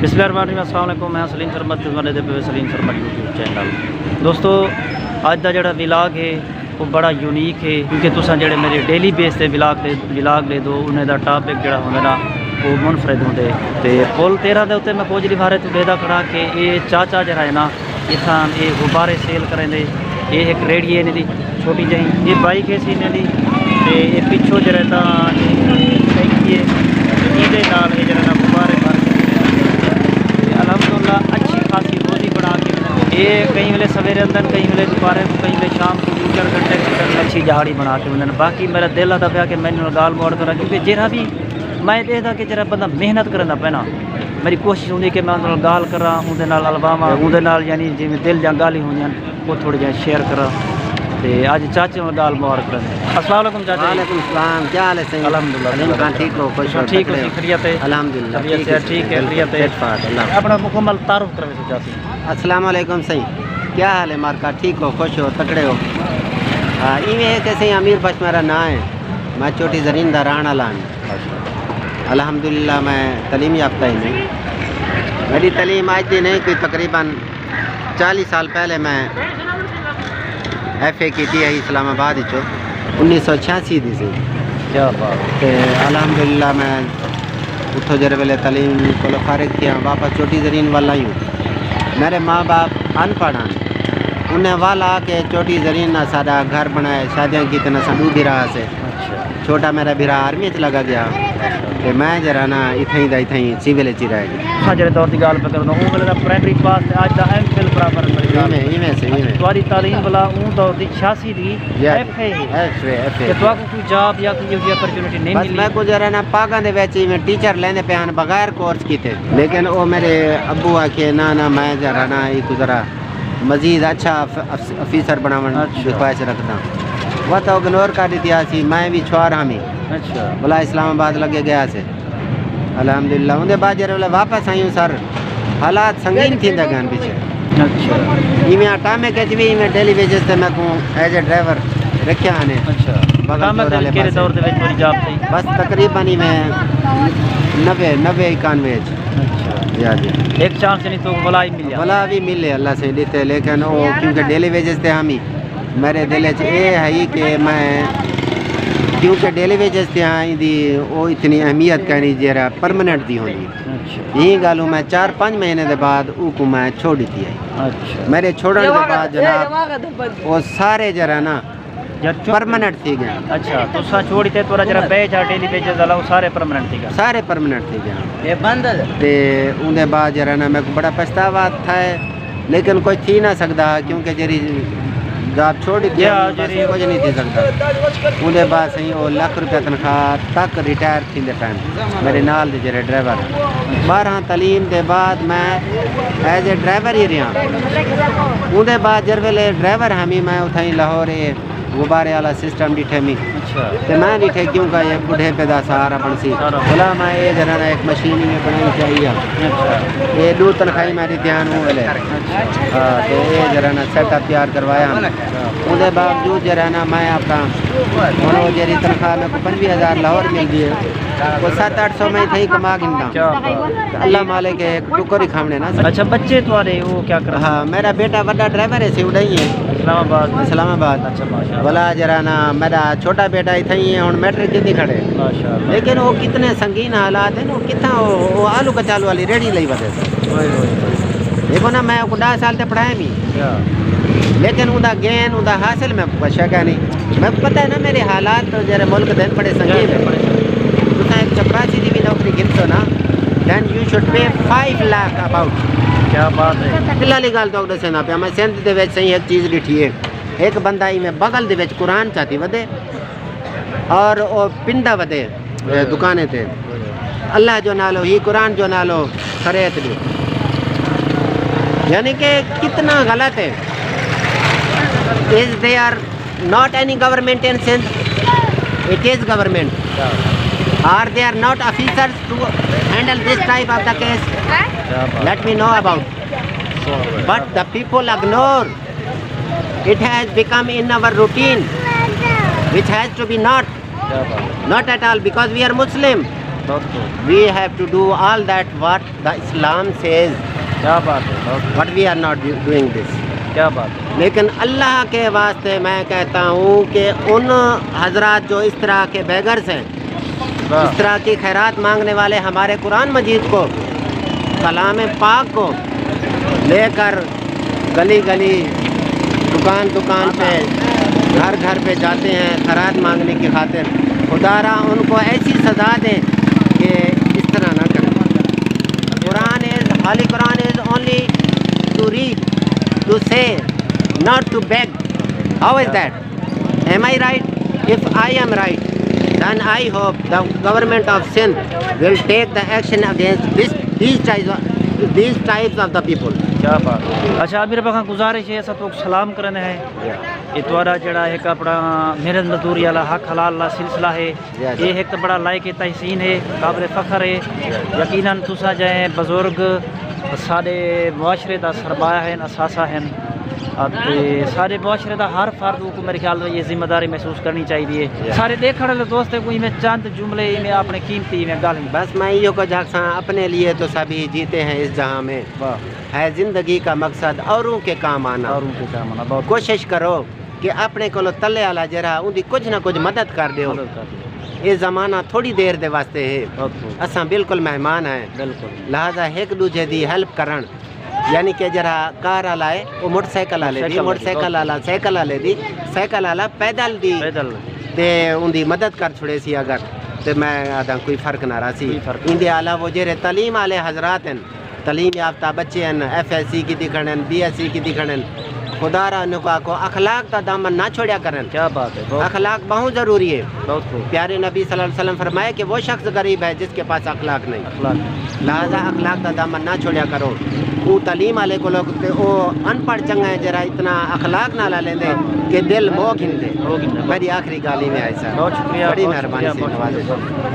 بسم اللہ الرحمن الرحیم، السلام علیکم۔ میں سلیم سرمد خدمت دے پے سلیم سرمد یوٹیوب چینل۔ دوستو اج دا جڑا ولاگ ہے وہ بڑا یونیک ہے کیونکہ تساں جڑے میرے ڈیلی بیس تے ولاگ لے دو انہیں دا ٹاپک جڑا ہوندا نا وہ منفرد ہوندے تے پل 13 دے اوتے میں پوجلی بارے تو بیدا کھڑا کہ اے چاچا جڑا ہے نا اتھاں اے غبارے سیل کریں دے، اے ایک ریڑھی ہے نے دی چھوٹی جہی، یہ بائک ہے سی نے دی تے اے پیچھے جڑا تا ٹینکی ہے ایدے نال اے جڑا نا غبارے بھر الحمدللہ اچھی خاصی روزی بنا کے یہ کہیں ویلے سویرے اندر کہیں ویلے دوپہر کو کہیں ویلے شام کو 2-4 گھنٹے کے اندر اچھی جہاڑی بنا کے انہوں نے باقی میرا دل آتا پیا کہ میں گال موڑ کرا کیونکہ جہاں بھی میں دیکھتا کہ جرا بندہ محنت کرنا پینا میری کوشش ہوندی کہ میں اندر گال کرا اندر نال الواما اندر نال یعنی جی دل جا گالی ہوئی وہ تھوڑی جہاں شیئر کرا تے آج چاچے میں گال موڑ کر السلام علیکم چاچا۔ وعلیکم السلام، کیا حال ہے صحیح؟ الحمدللہ ٹھیک ہو؟ خوش ہو؟ ٹھیک ہو؟ خیریت ہے الحمدللہ ٹھیک ہے خیریت ہے۔ اپنا مکمل تعارف کروے سے چاچی۔ السلام علیکم صحیح، کیا حال ہے مارکا؟ ٹھیک ہو؟ خوش ہو؟ تکڑے ہو؟ ایویں ہے کہ صحیح امیر بخش میرا نام ہے، میں چوٹی زرین دا رہن والا ہوں۔ الحمدللہ میں تعلیم یافتہ ہی نہیں، میری تعلیم آج دی نہیں، کوئی تقریباً 40 سال پہلے میں ایف اے کی ہے اسلام آباد 1986 دی سی۔ کیا بات تے الحمدللہ میں اتھو جر ویلے تعلیم کو فارغ کیا واپس چوٹی زرین والا ہی ہوں۔ میرے ماں باپ ان پڑھ ہیں، انہیں والا کے چوٹی زرین نہ سارا گھر بنائے، شادیاں کی تے سڈو بھرا سے چھوٹا میرا بھرا آرمی چ لگا گیا تے میں جرا نا اتھیں دا اتھیں سیول چ رہ گیا۔ ہاں جڑے دور دی گل پہ کردا او ویلے دا پرائمری پاس تے اج دا ایم فل برابر ایویں سے تہاڈی تعلیم والا اون دور دی 86 دی ایف اے کہ تو کوئی جاب یا کوئی اپرچونٹی نہیں بس ملی؟ میں کو جرا نا پاگاں دے وچ میں ٹیچر لیندے پیان بغیر کورس کیتے، لیکن او میرے ابو آکھے نا میں جرا نا ایک ذرا مزید اچھا افیسر بناون دی خواہش رکھدا وہ تو اگنور کر دیتی سی۔ میں بھی چھوار ہمی اچھا بلا اسلام آباد لگے گیا سے الحمدللہ۔ اندے بعد جرے واپس آئیوں سر حالات سنگین تھی گان پیچھے۔ اچھا ایویں ٹامے کے بھی میں ڈیلی ویجز تے میں کو ایز اے ڈرائیور رکھیا نے اچھا بغل والے کیڑے دور دے وچ تھوڑی جاب تھی؟ بس تقریباً ہی میں 90-91 اچھا جی ایک چانس نہیں تو بلا ہی مل بلا بھی ملے اللہ سے دیتے، لیکن وہ کیونکہ ڈیلی ویجز تے ہم ہی میرے دل چ یہ ہے کہ میں کیونکہ ڈیلی ویجز تے ہاں دی وہ اتنی اہمیت کرنی جرا پرماننٹ دی ہونی۔ اچھا یہی گالوں میں 4-5 مہینے دے بعد او کو میں چھوڑ دیتی ہے۔ اچھا میرے چھوڑنے دے بعد جناب وہ سارے جرا نا پرماننٹ تھی گیا۔ اچھا تو سا چھوڑی تے تھوڑا جرا بیچ ڈیلی بیچز والا وہ سارے پرماننٹ تھی گا؟ سارے پرماننٹ تھی گیا یہ بند تے اون دے بعد جرا نا میں کو بڑا پچھتاوا تھا ہے، لیکن کوئی تھی نہ سکتا کیونکہ جری جاب چھوڑ دیا کچھ نہیں تھی سکتا۔ اون دے بعد صحیح وہ لاکھ روپیہ تنخواہ تک ریٹائر تھی دے ٹائم میرے نال دے جرے ڈرائیور 12 تعلیم دے بعد میں ایز اے ڈرائیور ہی رہا۔ اون دے بعد جر ویلے ڈرائیور ہمیں میں اتھائی لاہور غبارے والا سسٹم ڈٹھے می تے میں ڈٹھے کیونکہ یہ بڑھے پہ دا سہارا بن سی بلا میں یہ جنا ایک مشین میں بنائی چاہیے یہ 2 تنخواہی میری دھیان ہو لے ہاں تے یہ جرانا سیٹ اپ تیار کروایا ان دے باوجود جرانا میں اپنا انہوں جری تنخواہ میں کو 25,000 لاہور مل دی ہے وہ 700-800 میں تھی کما گندا اللہ مالک ایک ٹکر ہی کھامنے نا۔ اچھا بچے تمہارے وہ کیا کر؟ ہاں میرا بیٹا بڑا ڈرائیور ہے سیوڑائی ہے اسلام آباد۔ اچھا ماشاء بلا جرانا میرا چھوٹا بیٹا اتنا ہی ہے ہوں میٹرک کی کھڑے اللہ لیکن وہ کتنے سنگین حالات ہیں وہ کتنا وہ آلو کچالو والی ریڑھی لئی وجہ سے دیکھو نا میں 10 سال تے پڑھایا بھی لیکن اُندا گین اُندا حاصل میں شکا نہیں۔ میں پتہ ہے نا میرے حالات تو جرے ملک دن بڑے سنگین ہے۔ تو ایک چپراسی دی بھی نوکری گنسو نا then you should pay 5 lakh about. کیا بات ہے؟ فلحال گل تو دسنا پیا میں سندھ دے وچ صحیح ایک چیز ڈٹھی ہے، ایک بندہ ہی میں بغل دے وچ قرآن چاہتی ودے اور وہ پنڈا ودے دکانے تے اللہ جو نالو ہی قرآن جو نالو خرید دی، یعنی کہ کتنا غلط ہے۔ Is there not any government in Sindh? It is government. Are there not officers to handle this type of the case? Let me know about. But the people ignore. It has become in our routine, which has to be not at all, because we are Muslim. بہت خوب. We have to do all that what the Islam says, کیا بات ہے, بہت خوب. but we are not doing this. کیا بات ہے. لیکن اللہ کے واسطے میں کہتا ہوں کہ ان حضرات جو اس طرح کے بیگرز ہیں, اس طرح کی خیرات مانگنے والے, ہمارے قرآن مجید کو, کلام پاک کو لے کر گلی گلی, دکان دکان پہ, گھر گھر پہ جاتے ہیں خیرات مانگنے کی خاطر, خدا را ان کو ایسی سزا دے کہ اس طرح نہ کریں. قرآن Holy Quran is only to read, to say, not to beg. How is that? Am I right? If I am right, then I hope the government of Sindh will take the action against these types of the people. کیا بات ہے. اچھا امیر بخا گزارش ہے سب کو سلام کرنا ہے. یہ توارا جڑا ایک اپنا محنت مزدوری والا حق حلال والا سلسلہ ہے, یہ ایک تو بڑا لائق تحسین ہے, قابل فخر ہے. یقیناً تسا جائیں بزرگ سارے معاشرے دا سرمایہ ہیں, اثاثہ ہیں, سارے معاشرے دا ہر فرد کو میرے خیال میں یہ ذمہ داری محسوس کرنی چاہیے. سارے دیکھنے والے دوست کو میں چند جملے میں اپنے قیمتی میں گل بس میں یہ کو جھاکساں, اپنے لیے تو سبھی جیتے ہیں اس جہاں میں, ہے زندگی کا مقصد اوروں کے کام آنا. اوروں کے کام آنا. بہت کوشش کرو کہ اپنے کو تلے والا جرا ان کی کچھ نہ کچھ مدد کر دیو. یہ زمانہ تھوڑی دیر دے واسطے ہے, اساں بالکل مہمان ہیں, بالکل لہذا ایک دوجے دی ہیلپ کرن, یعنی کہ جرا کار والا ہے وہ موٹر سائیکل والے دی, موٹر سائیکل والا سائیکل والے دی, سائیکل والا پیدل دی تے ان دی مدد کر چھڑے سی اگر تے میں آدھا کوئی فرق نہ رہا سی. ان دے علاوہ جڑے تعلیم والے حضرات ہیں, تعلیم یافتہ بچے ہیں, FSC کی دکھن ہیں, BSc کی دکھن ہیں, خدا را نکا کو اخلاق کا دامن نہ چھوڑیا کریں. کیا بات ہے. اخلاق بہت ضروری ہے. بہت خوب. پیارے نبی صلی اللہ علیہ وسلم فرمایا کہ وہ شخص غریب ہے جس کے پاس اخلاق نہیں. لہذا اخلاق کا دامن نہ چھوڑیا کرو. وہ تعلیم والے کو لوگ وہ ان پڑھ چنگا ہے جرا اتنا اخلاق نہ لا لیں دے کہ دل موہ گھن دے. میری آخری گالی میں ایسا. بہت شکریہ. بڑی مہربانی سے نوازے.